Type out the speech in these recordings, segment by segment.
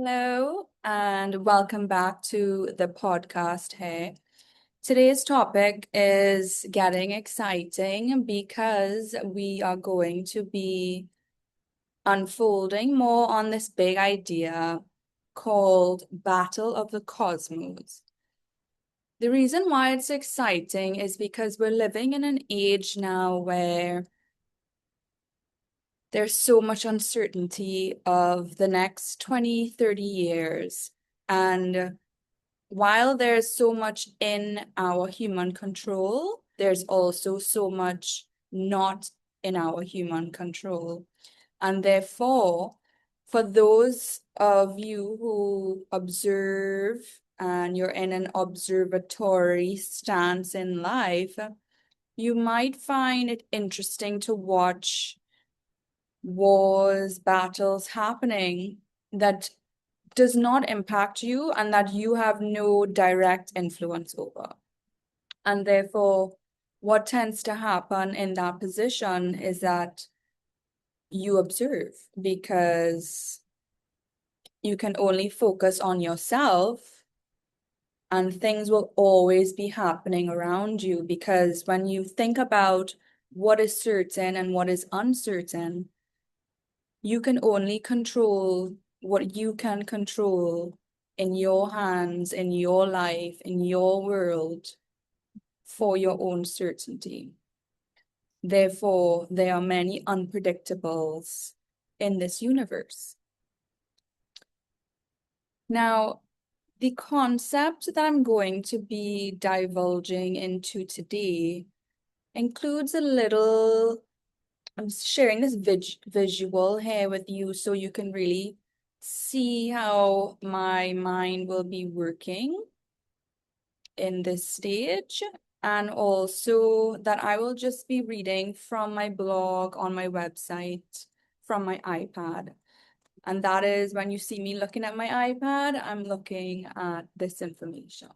Hello, and welcome back to the podcast here. Today's topic is getting exciting because we are going to be unfolding more on this big idea called Battle of the Cosmos. The reason why it's exciting is because we're living in an age now where there's so much uncertainty of the next 20, 30 years. And while there's so much in our human control, there's also so much not in our human control. And therefore, for those of you who observe and you're in an observatory stance in life, you might find it interesting to watch wars, battles happening that does not impact you and that you have no direct influence over. And therefore, what tends to happen in that position is that you observe because you can only focus on yourself and things will always be happening around you. Because when you think about what is certain and what is uncertain, you can only control what you can control in your hands, in your life, in your world for your own certainty. Therefore, there are many unpredictables in this universe. Now, the concept that I'm going to be divulging into today includes a little, I'm sharing this visual here with you so you can really see how my mind will be working in this stage, and also that I will just be reading from my blog on my website from my iPad. And that is when you see me looking at my iPad, I'm looking at this information.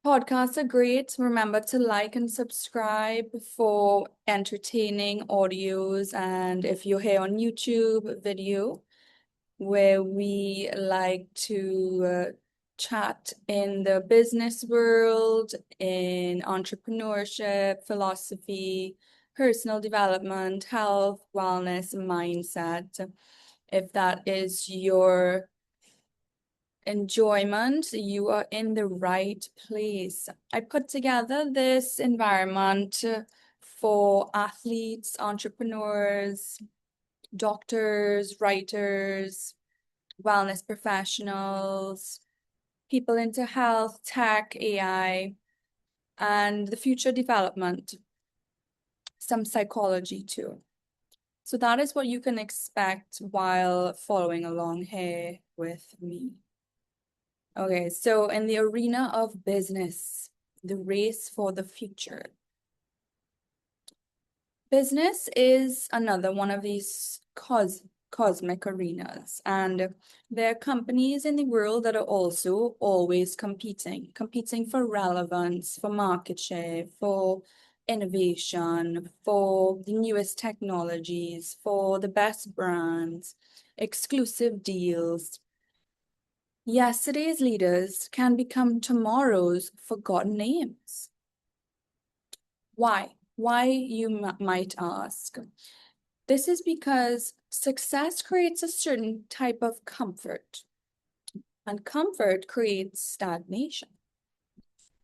Podcasts are great. Remember to like and subscribe for entertaining audios. And if you're here on YouTube video, where we like to chat in the business world, in entrepreneurship, philosophy, personal development, health, wellness, mindset. If that is your enjoyment, you are in the right place. I put together this environment for athletes, entrepreneurs, doctors, writers, wellness professionals, people into health, tech, AI, and the future development, some psychology too. So that is what you can expect while following along here with me. Okay, so in the arena of business, the race for the future. Business is another one of these cosmic arenas, and there are companies in the world that are also always competing for relevance, for market share, for innovation, for the newest technologies, for the best brands, exclusive deals. Yesterday's leaders can become tomorrow's forgotten names. Why? Why, you might ask? This is because success creates a certain type of comfort, and comfort creates stagnation.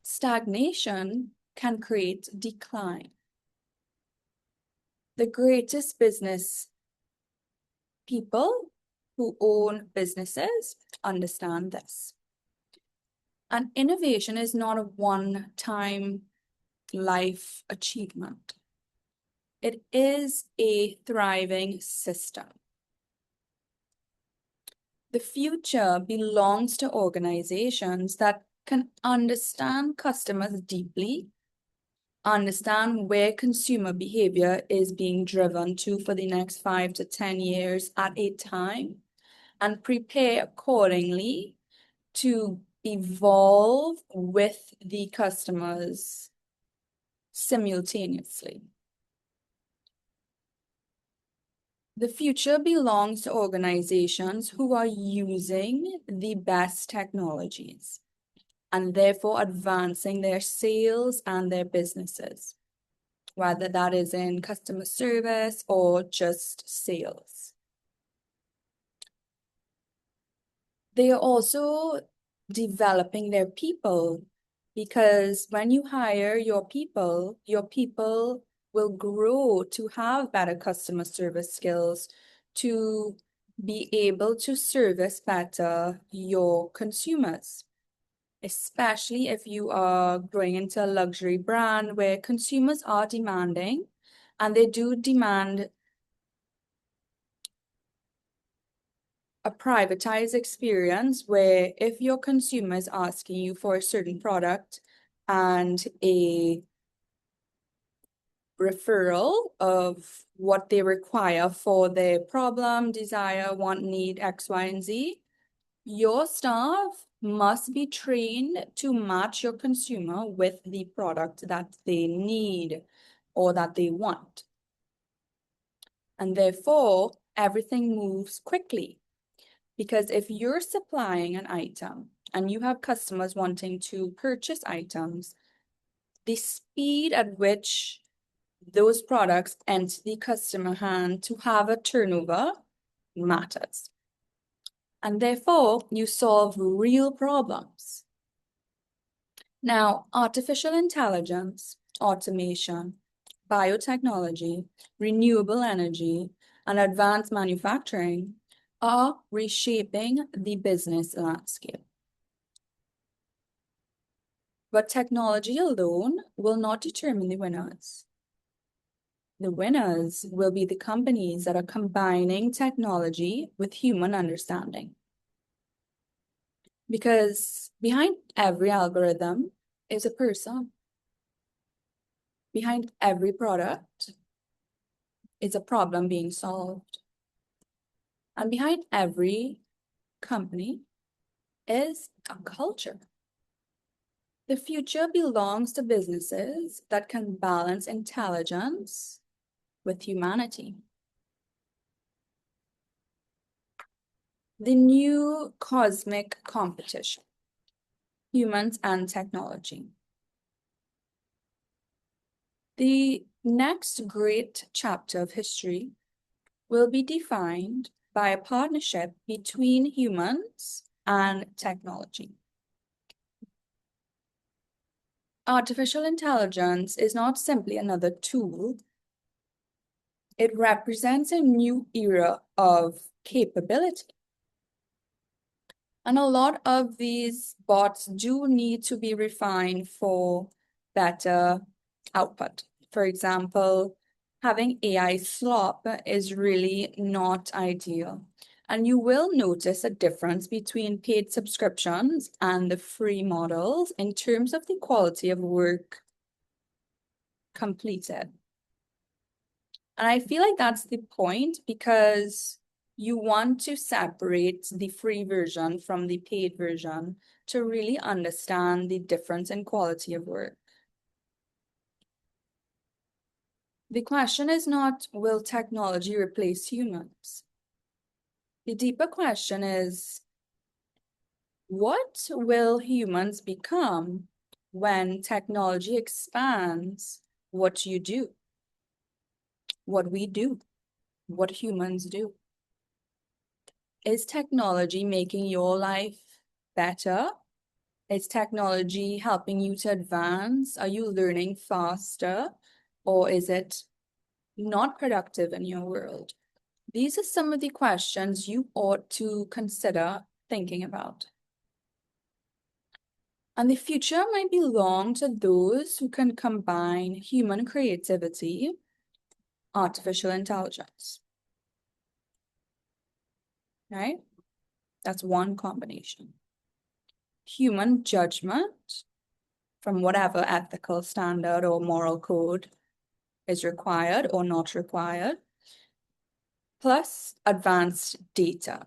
Stagnation can create decline. The greatest business people who own businesses understand this. And innovation is not a one-time life achievement. It is a thriving system. The future belongs to organizations that can understand customers deeply, understand where consumer behavior is being driven to for the next 5 to 10 years at a time, and prepare accordingly to evolve with the customers simultaneously. The future belongs to organizations who are using the best technologies and therefore advancing their sales and their businesses, whether that is in customer service or just sales. They are also developing their people, because when you hire your people will grow to have better customer service skills, to be able to service better your consumers, especially if you are growing into a luxury brand where consumers are demanding, and they do demand a privatized experience where if your consumer is asking you for a certain product and a referral of what they require for their problem, desire, want, need, X, Y, and Z, your staff must be trained to match your consumer with the product that they need or that they want. And therefore, everything moves quickly. Because if you're supplying an item and you have customers wanting to purchase items, the speed at which those products enter the customer hand to have a turnover matters. And therefore, you solve real problems. Now, artificial intelligence, automation, biotechnology, renewable energy, and advanced manufacturing are reshaping the business landscape. But technology alone will not determine the winners. The winners will be the companies that are combining technology with human understanding. Because behind every algorithm is a person. Behind every product is a problem being solved. And behind every company is a culture. The future belongs to businesses that can balance intelligence with humanity. The new cosmic competition, humans and technology. The next great chapter of history will be defined by a partnership between humans and technology. Artificial intelligence is not simply another tool. It represents a new era of capability. And a lot of these bots do need to be refined for better output. For example, having AI slop is really not ideal. And you will notice a difference between paid subscriptions and the free models in terms of the quality of work completed. And I feel like that's the point, because you want to separate the free version from the paid version to really understand the difference in quality of work. The question is not, will technology replace humans? The deeper question is, what will humans become when technology expands what you do, what we do, what humans do? Is technology making your life better? Is technology helping you to advance? Are you learning faster? Or is it not productive in your world? These are some of the questions you ought to consider thinking about. And the future might belong to those who can combine human creativity, artificial intelligence. Right? That's one combination. Human judgment from whatever ethical standard or moral code is required or not required, plus advanced data.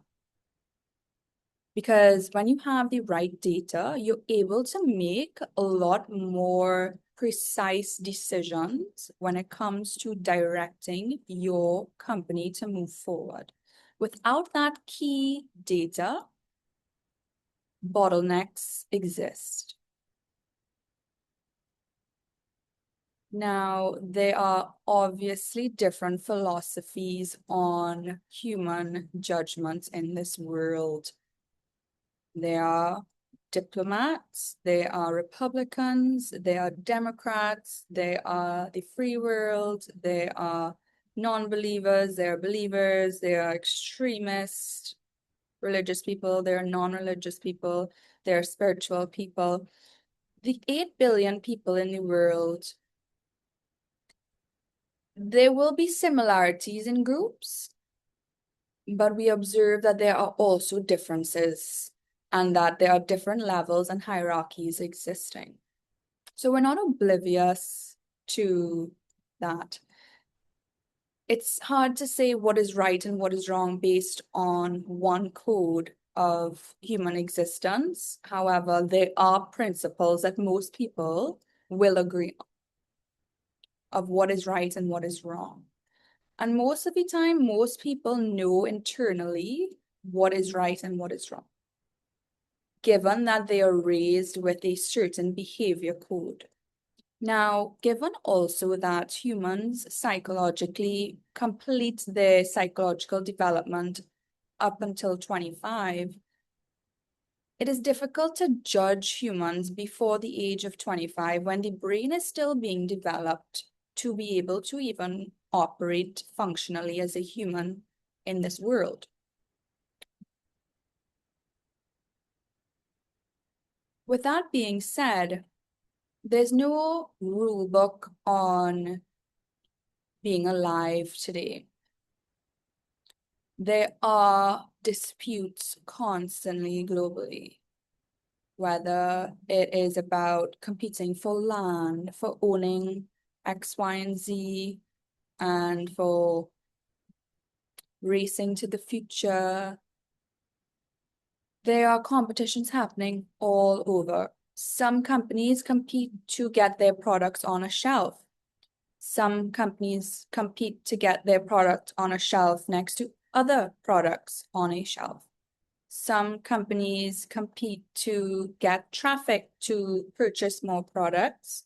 Because when you have the right data, you're able to make a lot more precise decisions when it comes to directing your company to move forward. Without that key data, bottlenecks exist. Now, there are obviously different philosophies on human judgments in this world. There are diplomats, there are Republicans, there are Democrats, there are the free world, there are non-believers, there are believers, there are extremists, religious people, there are non-religious people, there are spiritual people. The 8 billion people in the world, there will be similarities in groups, but we observe that there are also differences and that there are different levels and hierarchies existing. So we're not oblivious to that. It's hard to say what is right and what is wrong based on one code of human existence. However, there are principles that most people will agree on of what is right and what is wrong. And most of the time, most people know internally what is right and what is wrong, given that they are raised with a certain behavior code. Now, given also that humans psychologically complete their psychological development up until 25, it is difficult to judge humans before the age of 25 when the brain is still being developed to be able to even operate functionally as a human in this world. With that being said, there's no rule book on being alive today. There are disputes constantly globally, whether it is about competing for land, for owning X, Y, and Z, and for racing to the future. There are competitions happening all over. Some companies compete to get their products on a shelf. Some companies compete to get their product on a shelf next to other products on a shelf. Some companies compete to get traffic to purchase more products.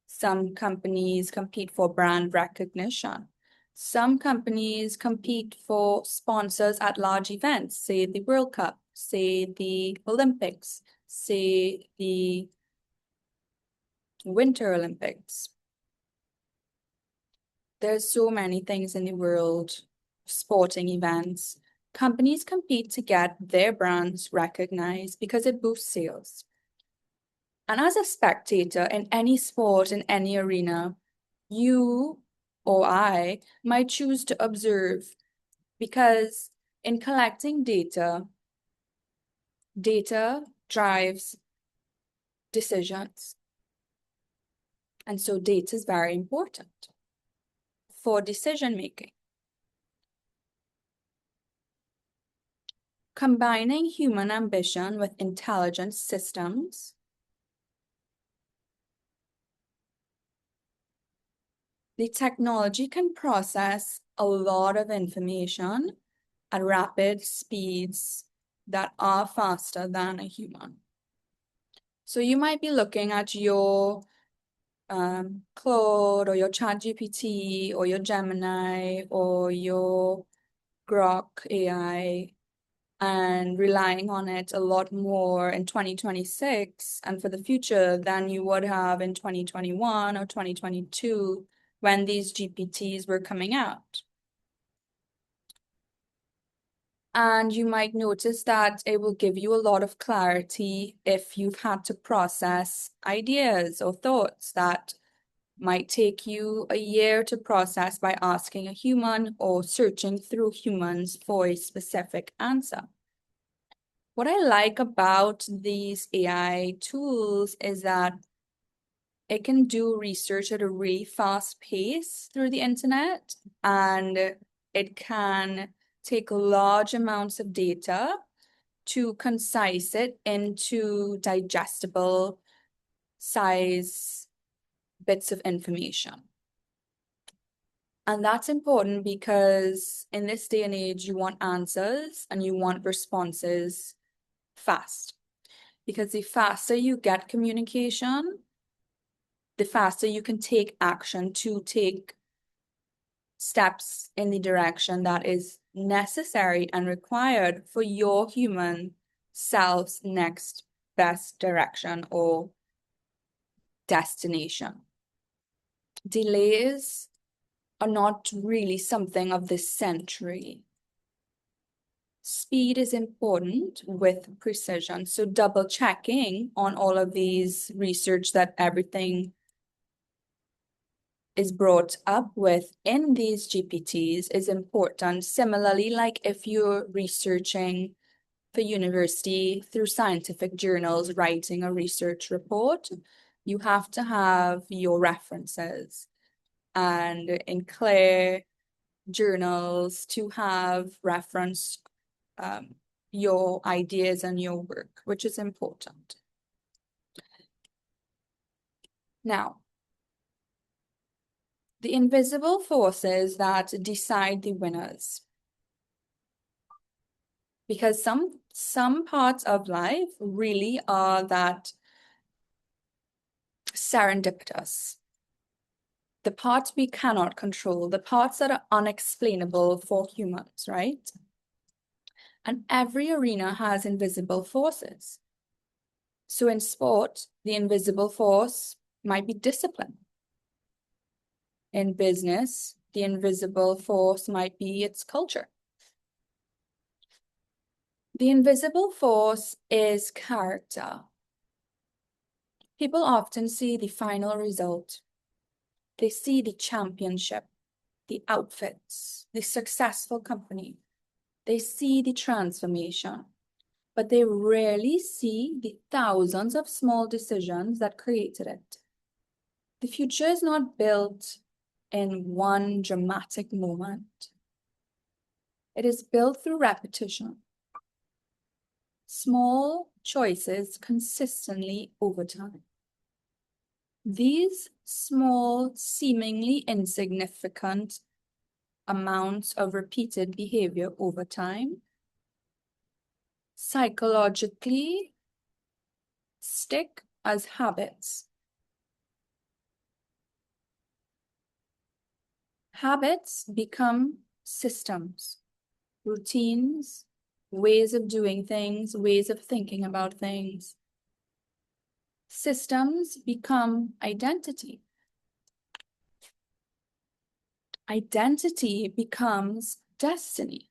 Some companies compete for brand recognition. Some companies compete for sponsors at large events, say the World Cup, say the Olympics, say the Winter Olympics. There's so many things in the world, sporting events. Companies compete to get their brands recognized because it boosts sales. And as a spectator in any sport, in any arena, you or I might choose to observe because in collecting data, data drives decisions. And so data is very important for decision making. Combining human ambition with intelligent systems, the technology can process a lot of information at rapid speeds that are faster than a human. So you might be looking at your Claude or your ChatGPT or your Gemini or your Grok AI and relying on it a lot more in 2026 and for the future than you would have in 2021 or 2022 when these GPTs were coming out. And you might notice that it will give you a lot of clarity if you've had to process ideas or thoughts that might take you a year to process by asking a human or searching through humans for a specific answer. What I like about these AI tools is that it can do research at a really fast pace through the internet, and it can take large amounts of data to concise it into digestible size bits of information. And that's important because in this day and age, you want answers and you want responses fast. Because the faster you get communication, the faster you can take action to take steps in the direction that is necessary and required for your human self's next best direction or destination. Delays are not really something of this century. Speed is important with precision. So double checking on all of these research that everything is brought up with in these GPTs is important. Similarly, like if you're researching for university through scientific journals, writing a research report, you have to have your references. And in clear journals to have reference your ideas and your work, which is important. Now, the invisible forces that decide the winners. Because some parts of life really are that serendipitous. The parts we cannot control, the parts that are unexplainable for humans, right? And every arena has invisible forces. So in sport, the invisible force might be discipline. In business, the invisible force might be its culture. The invisible force is character. People often see the final result. They see the championship, the outfits, the successful company. They see the transformation, but they rarely see the thousands of small decisions that created it. The future is not built in one dramatic moment. It is built through repetition. Small choices consistently over time. These small, seemingly insignificant amounts of repeated behavior over time psychologically stick as habits. Habits become systems, routines, ways of doing things, ways of thinking about things. Systems become identity. Identity becomes destiny.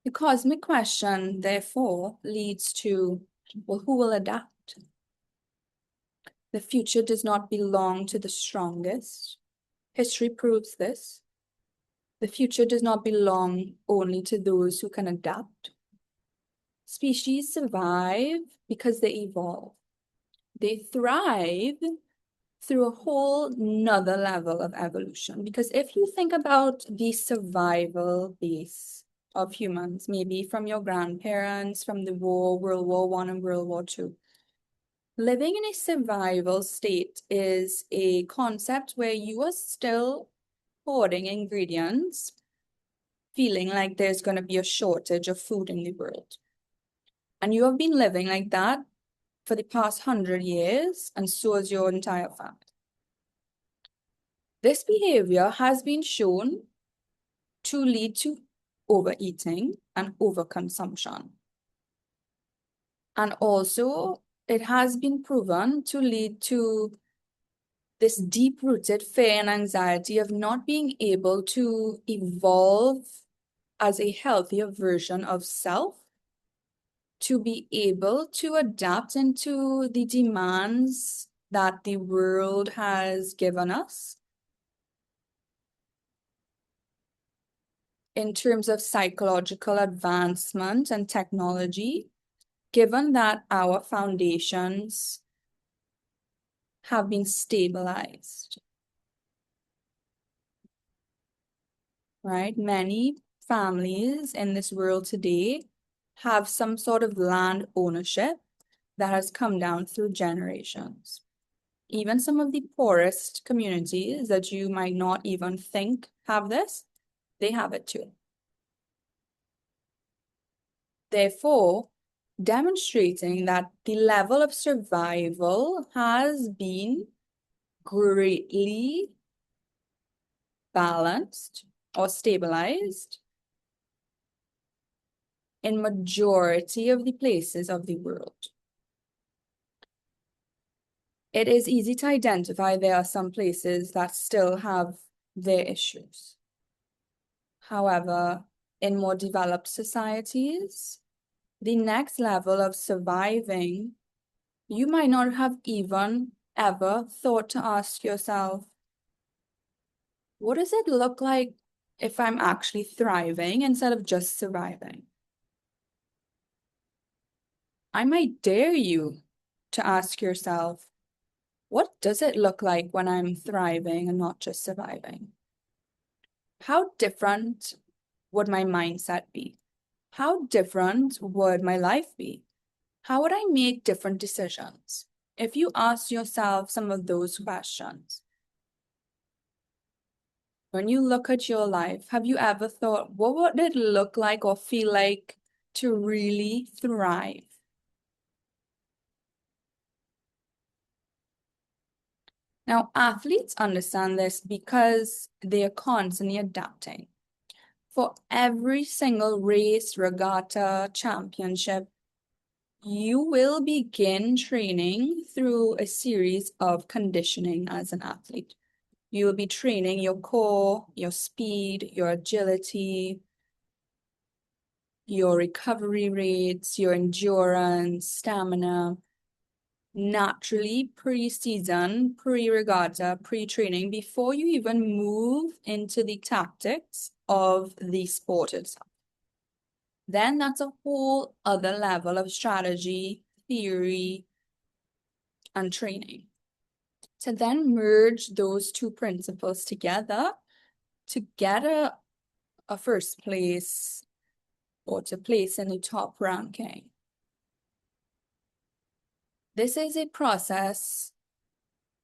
The cosmic question, therefore, leads to, well, who will adapt? The future does not belong to the strongest. History proves this. The future does not belong only to those who can adapt. Species survive because they evolve. They thrive through a whole nother level of evolution. Because if you think about the survival base of humans, maybe from your grandparents, from the war, World War I and World War II, living in a survival state is a concept where you are still hoarding ingredients, feeling like there's going to be a shortage of food in the world. And you have been living like that for the past 100 years, and so is your entire family. This behavior has been shown to lead to overeating and overconsumption. And also, it has been proven to lead to this deep-rooted fear and anxiety of not being able to evolve as a healthier version of self, to be able to adapt into the demands that the world has given us in terms of psychological advancement and technology, given that our foundations have been stabilized, right? Many families in this world today have some sort of land ownership that has come down through generations. Even some of the poorest communities that you might not even think have this, they have it too. Therefore, demonstrating that the level of survival has been greatly balanced or stabilized in majority of the places of the world. It is easy to identify there are some places that still have their issues. However, in more developed societies, the next level of surviving, you might not have even ever thought to ask yourself, what does it look like if I'm actually thriving instead of just surviving? I might dare you to ask yourself, what does it look like when I'm thriving and not just surviving? How different would my mindset be? How different would my life be? How would I make different decisions? If you ask yourself some of those questions, when you look at your life, have you ever thought, what would it look like or feel like to really thrive? Now, athletes understand this because they are constantly adapting. For every single race, regatta, championship, you will begin training through a series of conditioning as an athlete. You will be training your core, your speed, your agility, your recovery rates, your endurance, stamina, naturally pre-season, pre-regatta, pre-training, before you even move into the tactics of the sport itself. Then that's a whole other level of strategy, theory, and training. To then merge those two principles together to get a first place or to place in the top ranking. This is a process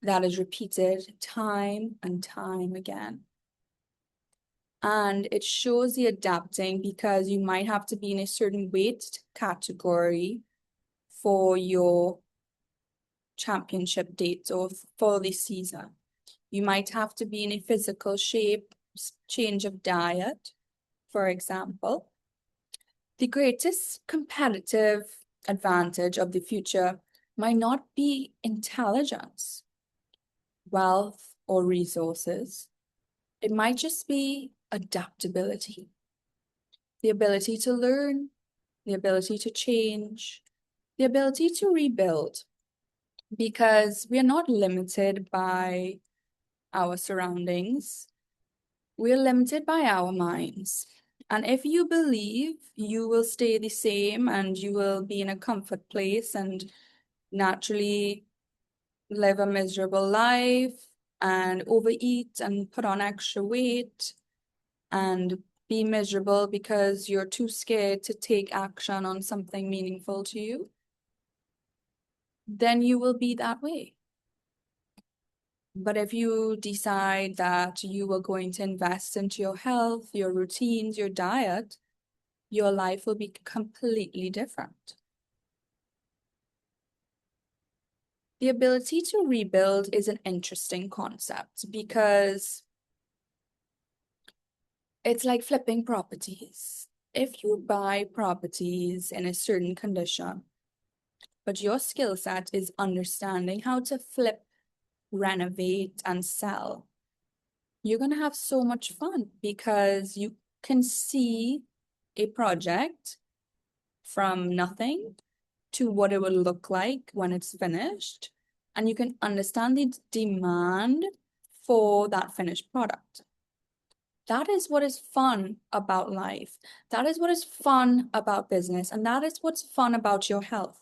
that is repeated time and time again. And it shows the adapting because you might have to be in a certain weight category for your championship dates or for the season. You might have to be in a physical shape, change of diet, for example. The greatest competitive advantage of the future might not be intelligence, wealth, or resources. It might just be adaptability, the ability to learn, the ability to change, the ability to rebuild, because we are not limited by our surroundings. We're limited by our minds. And if you believe you will stay the same and you will be in a comfort place and naturally live a miserable life and overeat and put on extra weight and be miserable because you're too scared to take action on something meaningful to you, then you will be that way. But if you decide that you are going to invest into your health, your routines, your diet, your life will be completely different. The ability to rebuild is an interesting concept because it's like flipping properties. If you buy properties in a certain condition, but your skill set is understanding how to flip, renovate, and sell, you're going to have so much fun because you can see a project from nothing to what it will look like when it's finished, and you can understand the demand for that finished product. That is what is fun about life. That is what is fun about business, and that is what's fun about your health.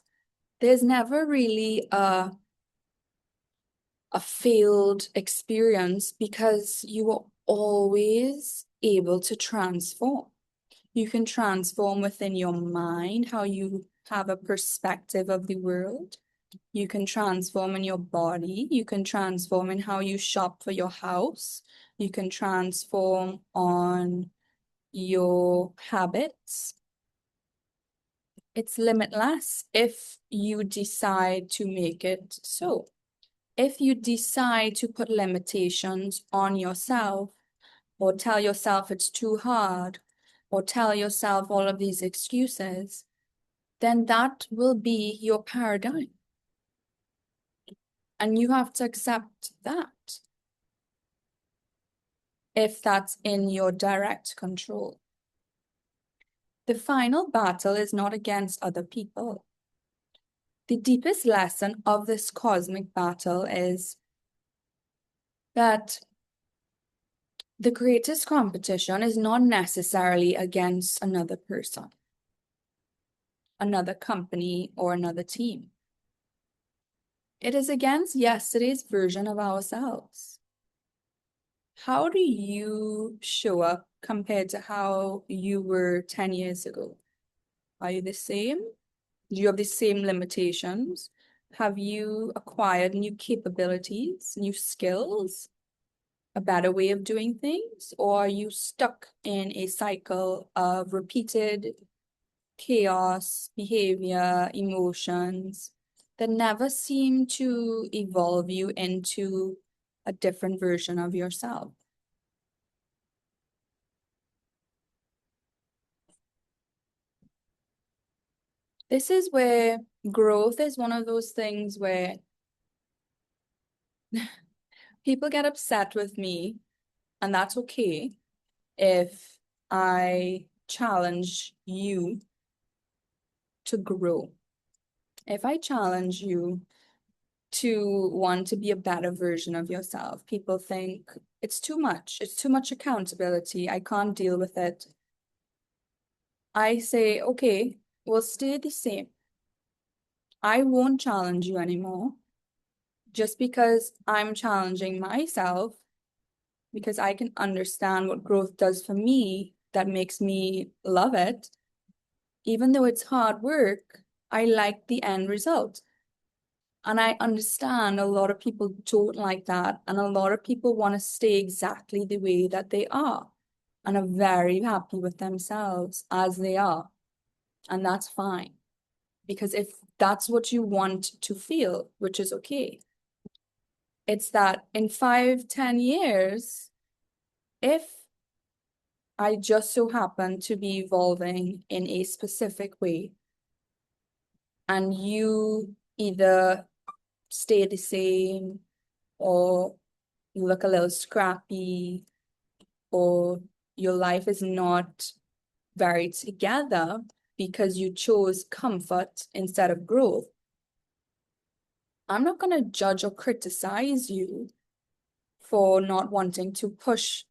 There's never really a failed experience because you are always able to transform. You can transform within your mind how you have a perspective of the world. You can transform in your body. You can transform in how you shop for your house. You can transform on your habits. It's limitless if you decide to make it so. If you decide to put limitations on yourself, or tell yourself it's too hard, or tell yourself all of these excuses, then that will be your paradigm. And you have to accept that if that's in your direct control. The final battle is not against other people. The deepest lesson of this cosmic battle is that the greatest competition is not necessarily against another person, another company, or another team. It is against yesterday's version of ourselves. How do you show up compared to how you were 10 years ago? Are you the same? Do you have the same limitations? Have you acquired new capabilities, new skills, a better way of doing things? Or are you stuck in a cycle of repeated chaos, behavior, emotions that never seem to evolve you into a different version of yourself? This is where growth is one of those things where people get upset with me, and that's okay if I challenge you to grow. If I challenge you to want to be a better version of yourself, people think it's too much. It's too much accountability. I can't deal with it. I say, okay, we'll stay the same. I won't challenge you anymore just because I'm challenging myself, because I can understand what growth does for me that makes me love it. Even though it's hard work, I like the end result. And I understand a lot of people don't like that. And a lot of people want to stay exactly the way that they are and are very happy with themselves as they are. And that's fine. Because if that's what you want to feel, which is okay, it's that in 5, 10 years, if I just so happen to be evolving in a specific way, and you either stay the same, or you look a little scrappy, or your life is not very together because you chose comfort instead of growth, I'm not going to judge or criticize you for not wanting to push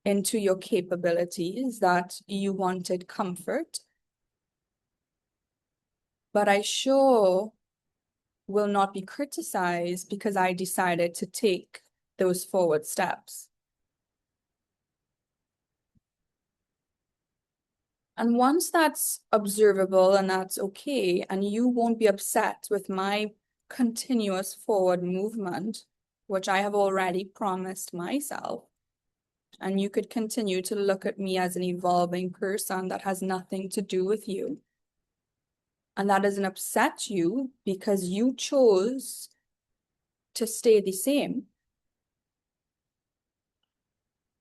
into your capabilities, that you wanted comfort. But I sure will not be criticized because I decided to take those forward steps. And once that's observable and that's okay, and you won't be upset with my continuous forward movement, which I have already promised myself, and you could continue to look at me as an evolving person that has nothing to do with you, and that doesn't upset you because you chose to stay the same,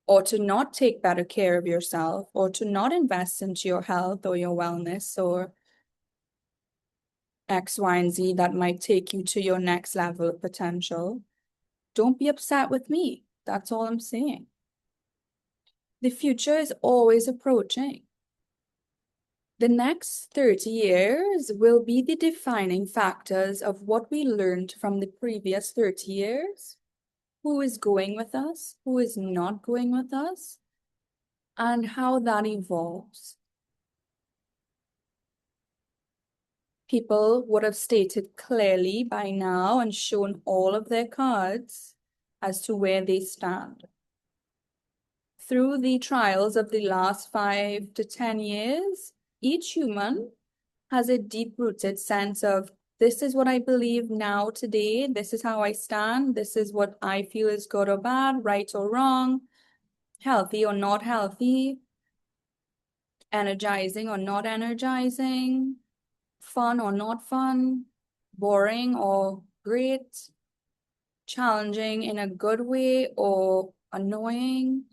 or to not take better care of yourself, or to not invest into your health or your wellness or X, Y, and Z that might take you to your next level of potential, don't be upset with me. That's all I'm saying. The future is always approaching. The next 30 years will be the defining factors of what we learned from the previous 30 years, who is going with us, who is not going with us, and how that evolves. People would have stated clearly by now and shown all of their cards as to where they stand. through the trials of the last 5 to 10 years, each human has a deep-rooted sense of this is what I believe now today, this is how I stand, this is what I feel is good or bad, right or wrong, healthy or not healthy, energizing or not energizing, fun or not fun, boring or great, challenging in a good way or annoying,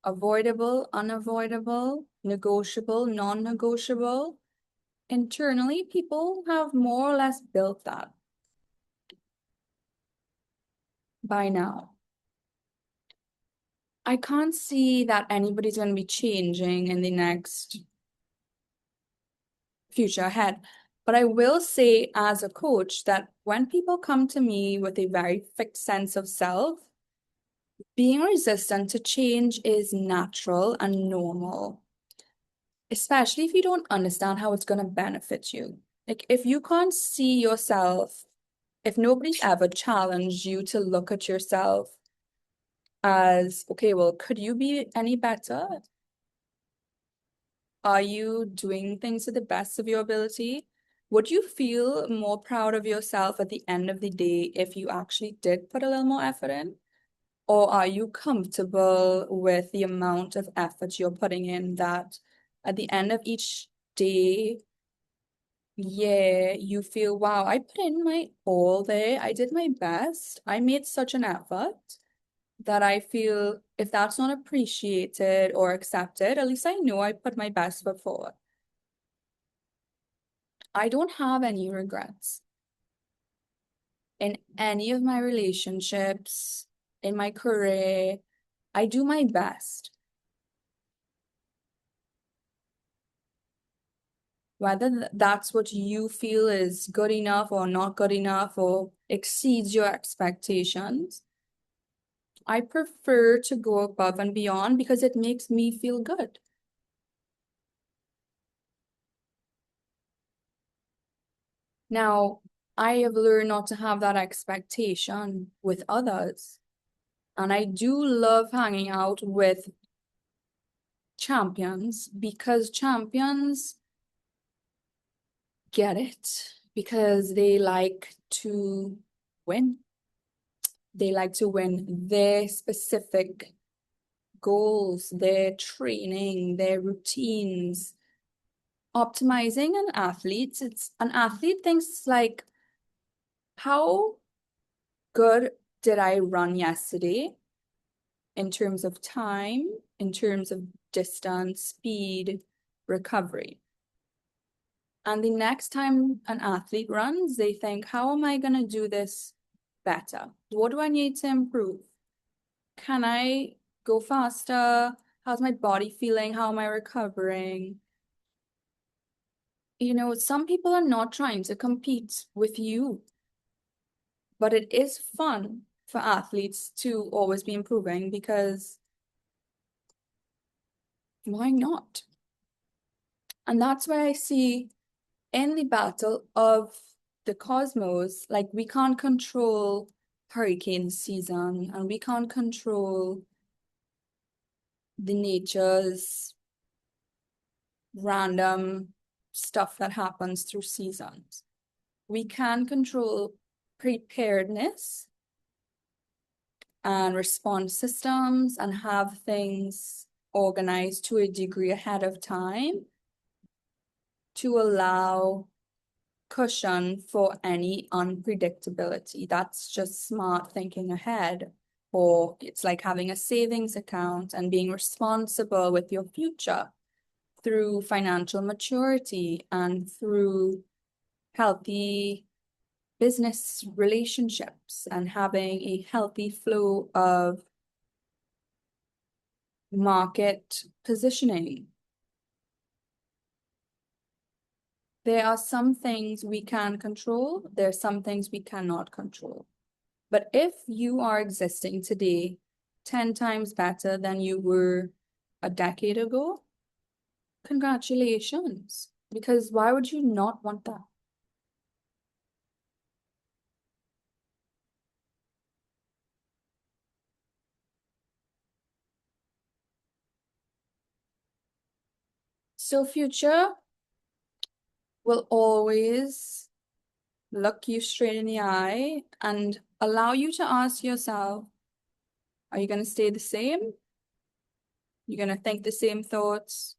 avoidable, unavoidable, negotiable, non-negotiable. Internally, people have more or less built that by now. I can't see that anybody's going to be changing in the next future ahead. But I will say as a coach that when people come to me with a very fixed sense of self, being resistant to change is natural and normal, especially if you don't understand how it's going to benefit you. Like if you can't see yourself, if nobody's ever challenged you to look at yourself as, okay, well, could you be any better? Are you doing things to the best of your ability? Would you feel more proud of yourself at the end of the day if you actually did put a little more effort in? Or are you comfortable with the amount of effort you're putting in that at the end of each day, yeah, you feel, wow, I put in my all there. I did my best. I made such an effort that I feel if that's not appreciated or accepted, at least I know I put my best foot forward. I don't have any regrets in any of my relationships, in my career. I do my best. Whether that's what you feel is good enough or not good enough or exceeds your expectations, I prefer to go above and beyond because it makes me feel good. Now, I have learned not to have that expectation with others. And I do love hanging out with champions because champions get it, because they like to win. They like to win their specific goals, their training, their routines. Optimizing an athlete, it's an athlete thinks like, how good did I run yesterday in terms of time, in terms of distance, speed, recovery? And the next time an athlete runs, they think, how am I going to do this better? What do I need to improve? Can I go faster? How's my body feeling? How am I recovering? You know, some people are not trying to compete with you, but it is fun for athletes to always be improving because why not? And that's why I see in the battle of the cosmos, like we can't control hurricane season and we can't control the nature's random stuff that happens through seasons. We can control preparedness and response systems and have things organized to a degree ahead of time to allow cushion for any unpredictability. That's just smart thinking ahead. Or it's like having a savings account and being responsible with your future through financial maturity and through healthy business relationships and having a healthy flow of market positioning. There are some things we can control, there are some things we cannot control. But if you are existing today 10 times better than you were a decade ago, congratulations. Because why would you not want that? So future will always look you straight in the eye and allow you to ask yourself, are you going to stay the same? You're going to think the same thoughts,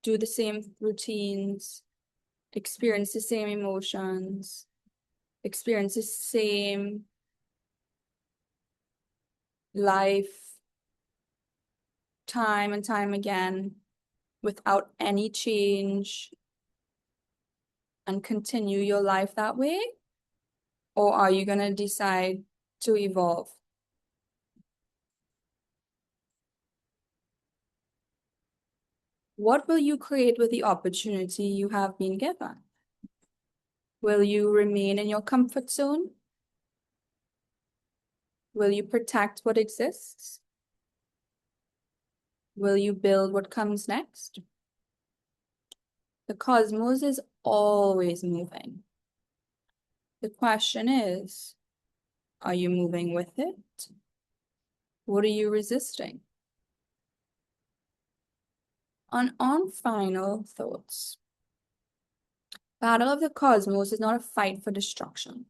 do the same routines, experience the same emotions, experience the same life time and time again without any change and continue your life that way? Or are you going to decide to evolve? What will you create with the opportunity you have been given? Will you remain in your comfort zone? Will you protect what exists? Will you build what comes next? The cosmos is always moving. The question is, are you moving with it? What are you resisting? On final thoughts. Battle of the Cosmos is not a fight for destruction.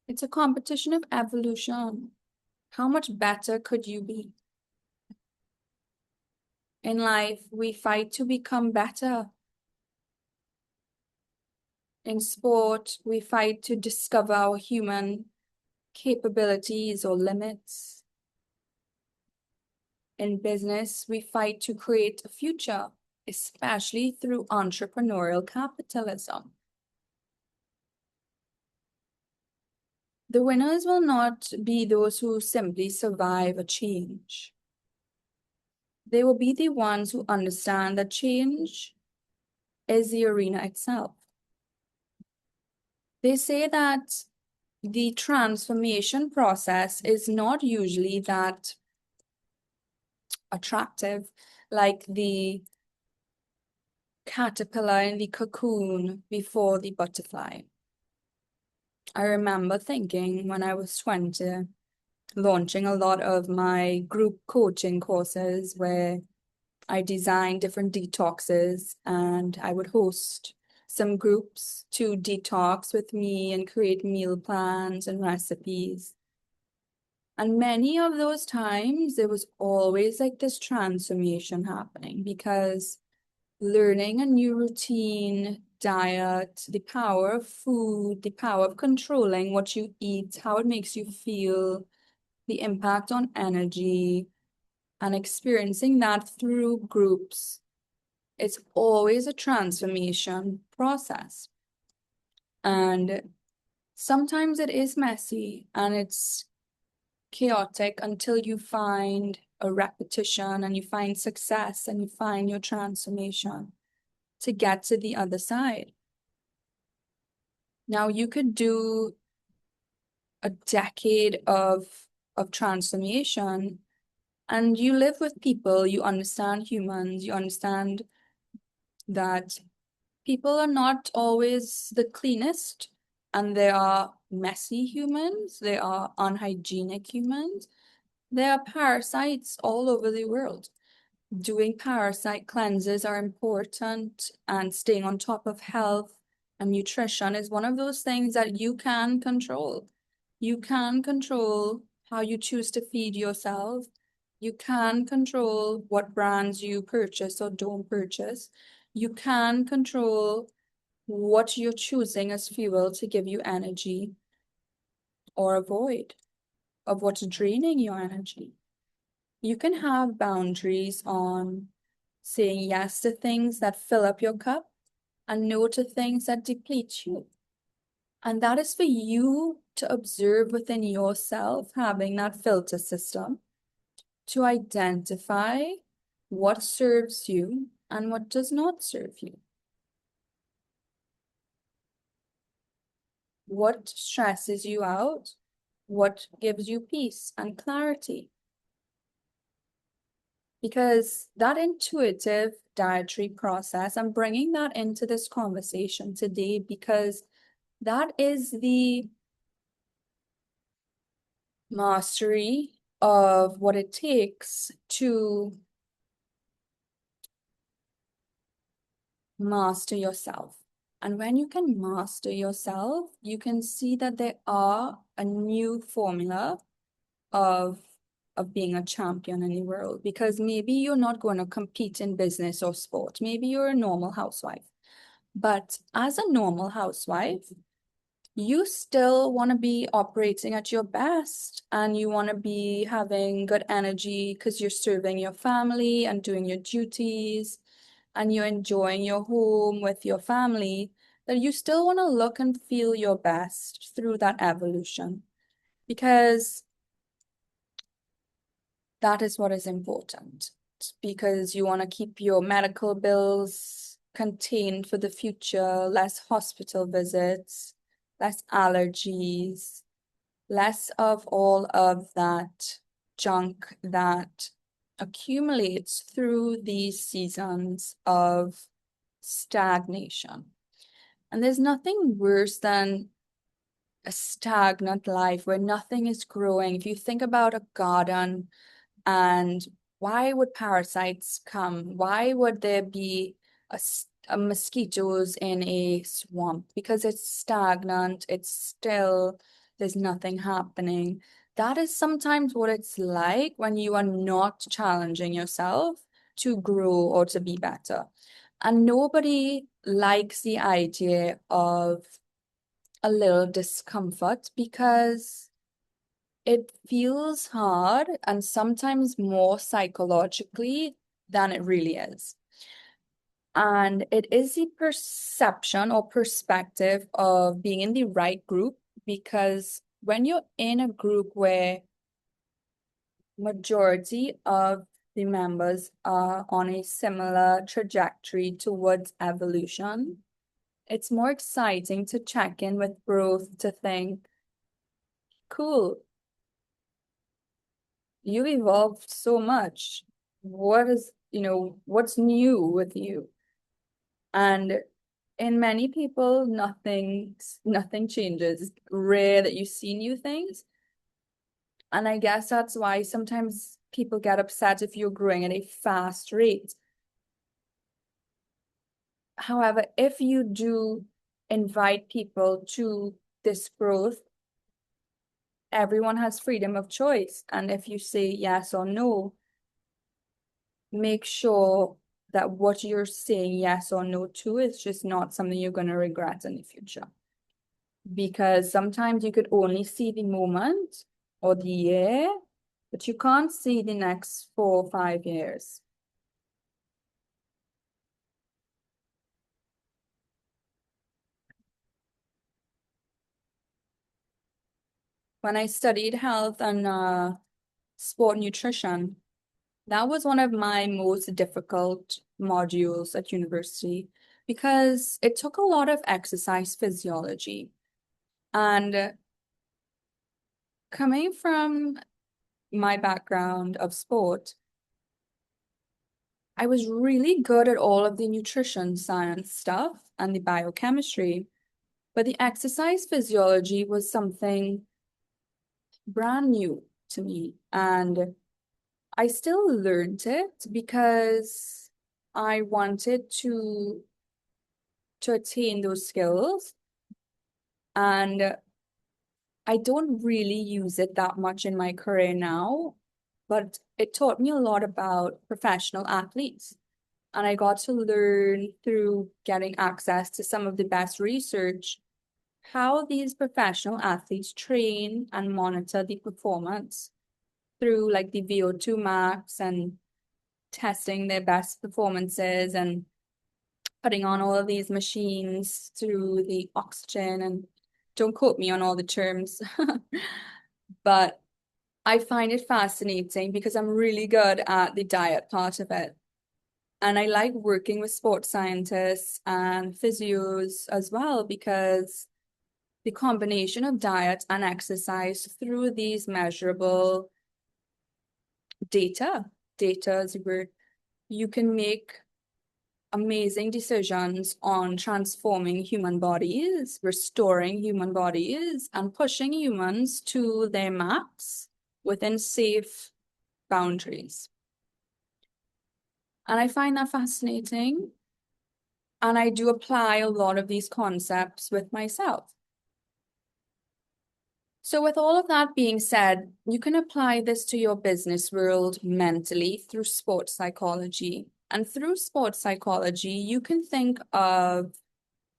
It's a competition of evolution. How much better could you be? In life, we fight to become better. In sport, we fight to discover our human capabilities or limits. In business, we fight to create a future, especially through entrepreneurial capitalism. The winners will not be those who simply survive a change. They will be the ones who understand that change is the arena itself. They say that the transformation process is not usually that attractive, like the caterpillar in the cocoon before the butterfly. I remember thinking when I was 20, launching a lot of my group coaching courses where I designed different detoxes and I would host some groups to detox with me and create meal plans and recipes. And many of those times, there was always like this transformation happening because learning a new routine, diet, the power of food, the power of controlling what you eat, how it makes you feel, the impact on energy, and experiencing that through groups. It's always a transformation process. And sometimes it is messy and it's chaotic until you find a repetition and you find success and you find your transformation to get to the other side. Now you could do a decade of transformation and you live with people, you understand humans, you understand that people are not always the cleanest, and there are messy humans, there are unhygienic humans, there are parasites all over the world. Doing parasite cleanses are important, and staying on top of health and nutrition is one of those things that you can control. You can control how you choose to feed yourself. You can control what brands you purchase or don't purchase. You can control what you're choosing as fuel to give you energy or avoid of what's draining your energy. You can have boundaries on saying yes to things that fill up your cup and no to things that deplete you. And that is for you to observe within yourself, having that filter system to identify what serves you and what does not serve you. What stresses you out? What gives you peace and clarity? Because that intuitive dietary process, I'm bringing that into this conversation today because that is the mastery of what it takes to master yourself. And when you can master yourself, you can see that there are a new formula of being a champion in the world, because maybe you're not going to compete in business or sport. Maybe you're a normal housewife. But as a normal housewife, you still want to be operating at your best, and you want to be having good energy because you're serving your family and doing your duties, and you're enjoying your home with your family, that you still want to look and feel your best through that evolution, because that is what is important, because you want to keep your medical bills contained for the future, less hospital visits, less allergies, less of all of that junk that accumulates through these seasons of stagnation. And there's nothing worse than a stagnant life where nothing is growing. If you think about a garden, and why would parasites come? Why would there be a mosquitoes in a swamp? Because it's stagnant, it's still, there's nothing happening. That is sometimes what it's like when you are not challenging yourself to grow or to be better. And nobody likes the idea of a little discomfort, because it feels hard and sometimes more psychologically than it really is. And it is the perception or perspective of being in the right group, because when you're in a group where majority of the members are on a similar trajectory towards evolution, it's more exciting to check in with growth, to think, cool, you evolved so much. What is, what's new with you? And in many people, nothing changes. It's rare that you see new things. And I guess that's why sometimes people get upset if you're growing at a fast rate. However, if you do invite people to this growth, everyone has freedom of choice. And if you say yes or no, make sure that what you're saying yes or no to is just not something you're going to regret in the future. Because sometimes you could only see the moment or the year, but you can't see the next 4 or 5 years. When I studied health and sport nutrition, that was one of my most difficult modules at university, because it took a lot of exercise physiology. And coming from my background of sport, I was really good at all of the nutrition science stuff and the biochemistry, but the exercise physiology was something brand new to me. And I still learned it because I wanted to attain those skills. And I don't really use it that much in my career now, but it taught me a lot about professional athletes. And I got to learn through getting access to some of the best research how these professional athletes train and monitor the performance through like the VO2 max and testing their best performances and putting on all of these machines through the oxygen. And don't quote me on all the terms, but I find it fascinating because I'm really good at the diet part of it. And I like working with sports scientists and physios as well, because the combination of diet and exercise through these measurable data is where you can make amazing decisions on transforming human bodies, restoring human bodies, and pushing humans to their max within safe boundaries. And I find that fascinating. And I do apply a lot of these concepts with myself. So with all of that being said, you can apply this to your business world mentally through sports psychology. And through sports psychology, you can think of,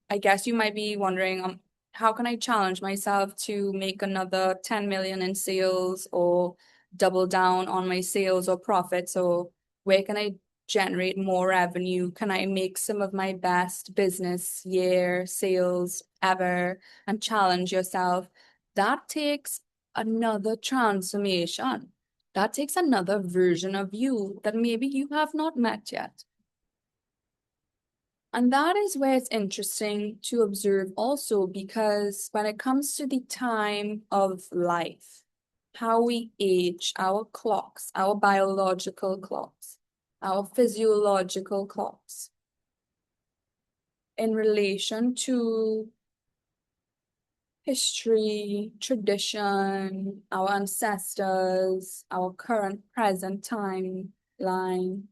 I guess you might be wondering, how can I challenge myself to make another 10 million in sales or double down on my sales or profits? Or where can I generate more revenue? Can I make some of my best business year sales ever and challenge yourself? That takes another transformation. That takes another version of you that maybe you have not met yet. And that is where it's interesting to observe also, because when it comes to the time of life, how we age, our clocks, our biological clocks, our physiological clocks, in relation to history, tradition, our ancestors, our current present timeline,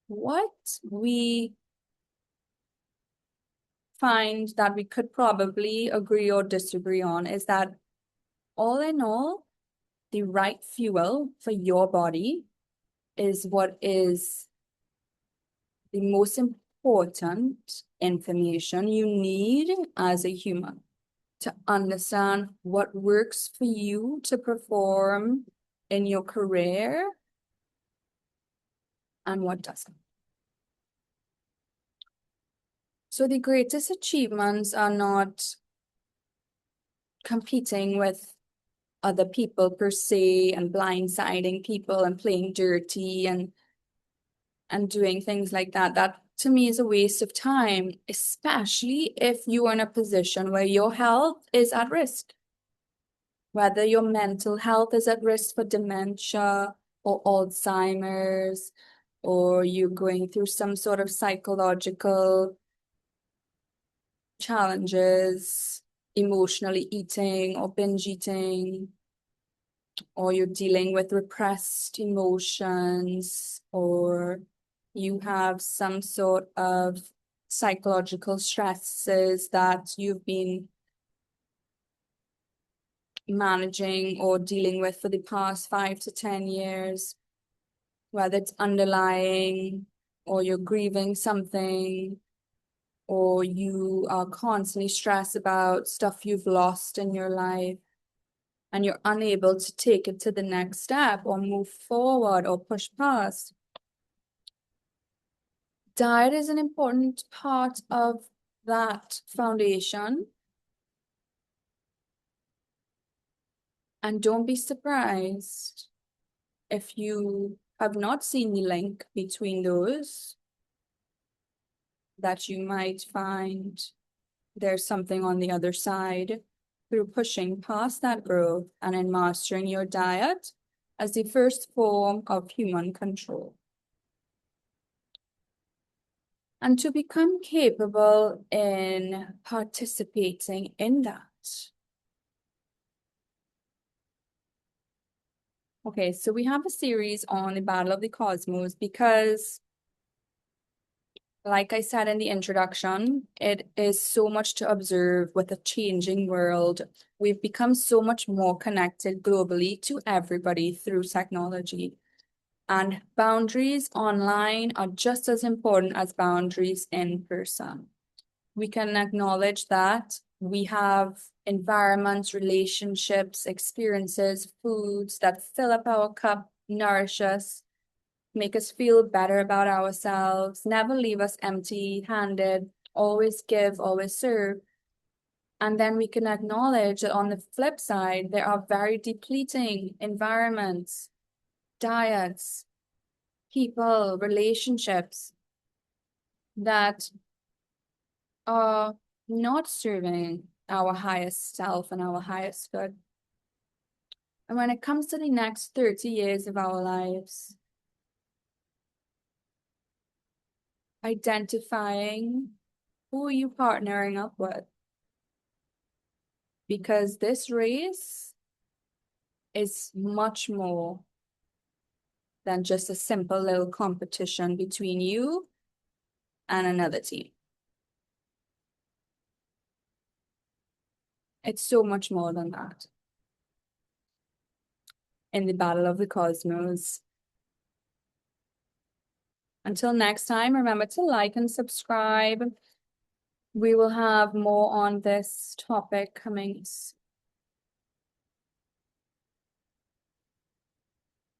what we find that we could probably agree or disagree on is that all in all, the right fuel for your body is what is the most important information you need as a human to understand what works for you to perform in your career and what doesn't. So the greatest achievements are not competing with other people per se and blindsiding people and playing dirty and doing things like that. That to me is a waste of time, especially if you are in a position where your health is at risk, whether your mental health is at risk for dementia or Alzheimer's, or you're going through some sort of psychological challenges, emotionally eating or binge eating, or you're dealing with repressed emotions, or you have some sort of psychological stresses that you've been managing or dealing with for the past 5 to 10 years, whether it's underlying or you're grieving something, or you are constantly stressed about stuff you've lost in your life, and you're unable to take it to the next step or move forward or push past. Diet is an important part of that foundation. And don't be surprised if you have not seen the link between those, that you might find there's something on the other side through pushing past that growth and in mastering your diet as the first form of human control. And to become capable in participating in that. Okay, so we have a series on the Battle of the Cosmos because, like I said in the introduction, it is so much to observe with a changing world. We've become so much more connected globally to everybody through technology. And boundaries online are just as important as boundaries in person. We can acknowledge that we have environments, relationships, experiences, foods that fill up our cup, nourish us, make us feel better about ourselves, never leave us empty-handed, always give, always serve. And then we can acknowledge that on the flip side, there are very depleting environments, diets, people, relationships that are not serving our highest self and our highest good. And when it comes to the next 30 years of our lives, identifying who are you partnering up with? Because this race is much more than just a simple little competition between you and another team. It's so much more than that. In the battle of the cosmos. Until next time, remember to like and subscribe. We will have more on this topic coming soon.